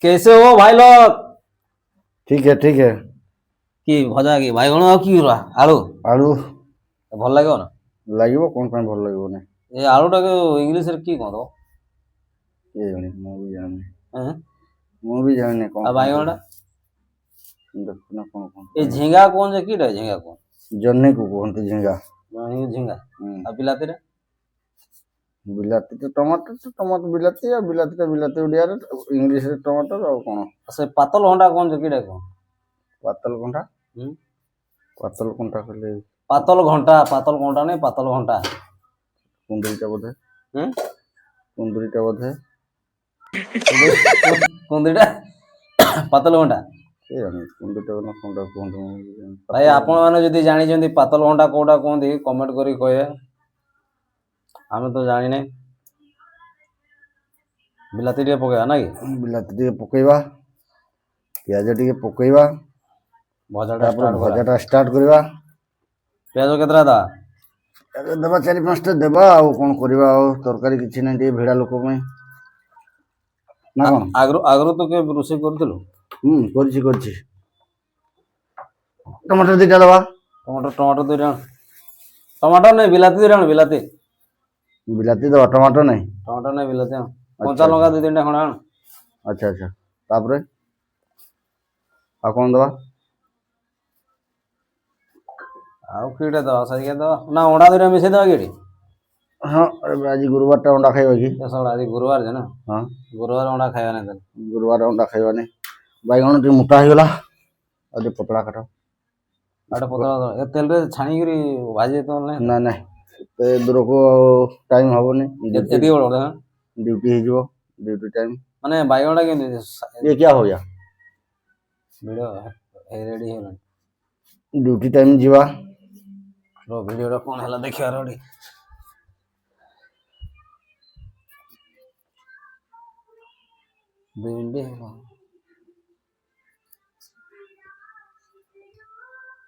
कैसे हो भाई लोग? ठीक है ठीक है। କି ଭଜା କି ବାଇଗଣ ଆଉ କି ଆଳୁ ଆଳୁ ଭଲ ଲାଗିବ ନା? ଲାଗିବ କଣ ପାଇଁ ଭଲ ଲାଗିବନି? ଏ ଆଳୁଟାକୁ ଇଂଲିଶରେ କି କଣ ଦବ? କିଏ ଜାଣେ ମୁଁ ବି ଜାଣିନି। ଏଁ? ମୁଁ ବି ଜାଣିନି କଣ ଆଉ ବାଇଗଣଟା? ଦେଖୁନା କଣ କଣ ଏ ଝିଙ୍ଗା କଣ ଯେ କିଟା ଝିଙ୍ଗା କଣ? ଜହ୍ନିକୁ କୁହନ୍ତି ଝିଙ୍ଗା। ଝିଙ୍ଗା ହୁଁ। ଆଉ ବିଲାତିରେ? ବିଲାତି ତ ଟମାଟୋ ବିଲାତି ଆଉ ବିଲାତିଟା ବିଲାତି ଓଡ଼ିଆରେ ଇଂଲିଶରେ ଟମାଟର ଆଉ କଣ? ସେ ପାତଲ ଘଣ୍ଟା କଣ ଯେ କିଟା କଣ? ପାତଲ ଘଣ୍ଟା ହୁଁ? ପାତଲ ଘଣ୍ଟା କହିଲେ ପାତଲ ଘଣ୍ଟା ନାଇଁ ପାତଲ ଘଣ୍ଟା। କୁନ୍ଦୁରିଟା ବୋଧେ ହୁଁ? କୁନ୍ଦୁରିଟା ବୋଧେ କୁନ୍ଦିଟା ପାତଲ ଘଣ୍ଟା। କିଏ ଜାଣେ କୁନ୍ଦୁରିଟା ନା କଣଟା କୁହନ୍ତୁ ମୁଁ ବି ଜାଣିନି। ଭାଇ ପାତଲ ଆପଣ ମାନେ ଯଦି ଜାଣିଛନ୍ତି ପାତଲ ଘଣ୍ଟା କୋଉଟା କୁହନ୍ତି କମେଣ୍ଟ କରି କହିବେ। ଆମେ ତ ଜାଣିନେ। ବିଲାତି ଟିକେ ପକେଇବା ନା କି? ବିଲାତି ଟିକେ ପକେଇବା, ପିଆଜ ଟିକେ ପକେଇବା, ଭଜାଟା ତାପରେ ଷ୍ଟାର୍ଟ କରା। ଭଜାଟା ଷ୍ଟାର୍ଟ କରିବା। ପିଆଜ କେତେଟା ଦବା? ଦେବା 4-5ଟା ଦେବା ଆଉ କଣ କରିବା ଆଉ ତରକାରୀ କିଛି ନାହିଁ ଟିକେ ଭିଡ଼ା ଲୋକ ପାଇଁ ନା କଣ? ଆଗରୁ ତ କେବେ ରୋଷେଇ କରୁଥିଲୁ? କରିଛି। ଟମାଟର 2ଟା ଦେବା। ଟମାଟର 2ଟା ଟମାଟର ନାଇଁ ବିଲାତି 2ଟା ବିଲାତି। ବିଲାତି ଦେବା ଟମାଟର ନାହିଁ। ଟମାଟର ନାଇଁ ବିଲାତି ଆଣ। ଆଚ୍ଛା କଞ୍ଚା ଆଚ୍ଛା ଲଙ୍କା 2-3ଟା ଖଣ୍ଡେ ଆଣ। ଆଚ୍ଛା ତାପରେ ଆଉ କଣ ଦେବା? ଆଉ କିଟା ଦବା ସାରିକା ଦବା ନା ଅଣ୍ଡା 2ଟା ମିଶେଇ ଦବା କି ଏଠି? ହଁ ଆଜି ଗୁରୁବାରଟା ଅଣ୍ଡା ଖାଇବା କି? ଆଜି ଗୁରୁବାର ଯେ ନା ହଁ ଗୁରୁବାର ଅଣ୍ଡା ଖାଇବା ନାହିଁ ତାହେଲେ। ଗୁରୁବାର ଅଣ୍ଡା ଖାଇବାନି। ବାଇଗଣ ଟିକେ ମୋଟା ହେଇଗଲା ଆଉ ଟିକେ ପତଳା କାଟ। ଆଉଟେ ପତଳା ଏ ତେଲରେ ଛାଣିକିରି ଭାଜି ନାଇଁ ଏତେ ଦୂରକୁ ଟାଇମ୍ ହବନି। ଏତିକି ବଡ଼ ଡ୍ୟୁଟି ହେଇଯିବ ଡ୍ୟୁଟି ଟାଇମ୍। ମାନେ ବାଇଗଣଟା କେମିତି ये क्या हो गया? ଭିଡ଼ିଓ ରେଡ଼ି ହେଇଗଲାଣି। ଡ୍ୟୁଟି ଟାଇମ୍ ଯିବା। ଭିଡ଼ିଓଟା କଣ ହେଲା ଦେଖିବା ରହ ଟିକେ। 2 ମିନିଟ୍